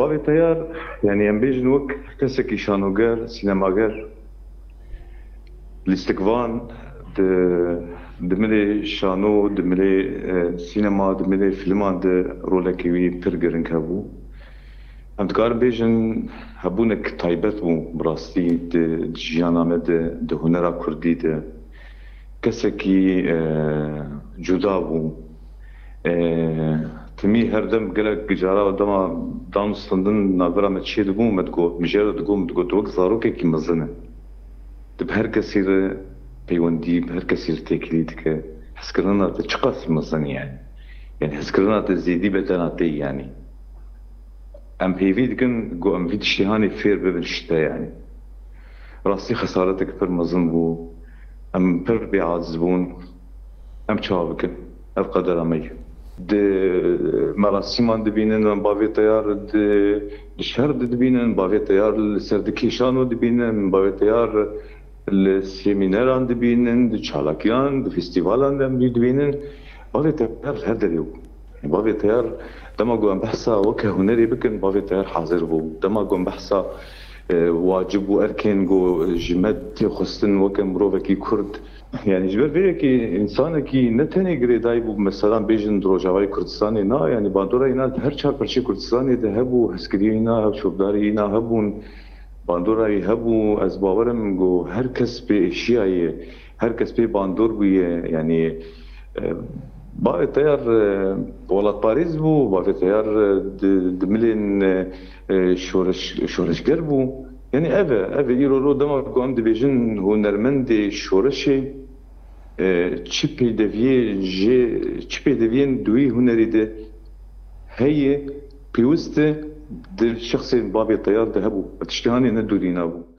بابي طيار يعني ام بيجن وك كسكي شانوغر سينماغر الاستكفان د دملي شانو دملي سينما دملي فيلمان د رولكي بترجرن كابو ام تقار بيجن هبونك تايبت بو براستي د جيانا مد د هنرا كردي د كسكي جدا بو تمي هردم قالك جارا دما دام صندن نابرا متشي دبو متقو مجرد دقو متقو توك زاروكي كي مزنه بهر كسير بيوندي بهر كسير تكليدك حسكرنا تشقاس مزن يعني حسكرنا تزيدي بتناتي يعني ام هيفيد كن جو ام فيد اشتهاني فير ببن الشتا يعني راسي خسارتك بر مزن بو ام بر بيعذبون ام تشابك القدر امي د مراسمان دبینن باوی تیار د شهر دبینن باوی تیار سردکیشانو دبینن باوی تیار السيميناران دبینن د چالاکیان د فستیوالان دبینن باوی تیار هر دریو باوی تیار دما گویم بحثا وکه هنری بکن باوی تیار حاضر بو دما گویم بحثا واجب و اركن جو جمد خصن وكم روفكي كرد يعني جبر بيكي انسانكي نتني غريدايبو مثلا بيجن دروجاوي كردستاني نا يعني باندورا ينا هر چار پرچي كردستاني ده هبو هسكرينا هب شوبدارينا هبون باندورا هبو از باورم جو هر کس به اشیای هر کس به باندور بو يعني باقي تيار ولاد باريس بو باقي تيار دملين شورش قربو يعني افا ايرو دما قام دبيجن هنرمند شورشي تشبي دفين دوي هنري ده هي بيوست الشخص بابي الطيار ذهبوا تشتهاني ندو دينابو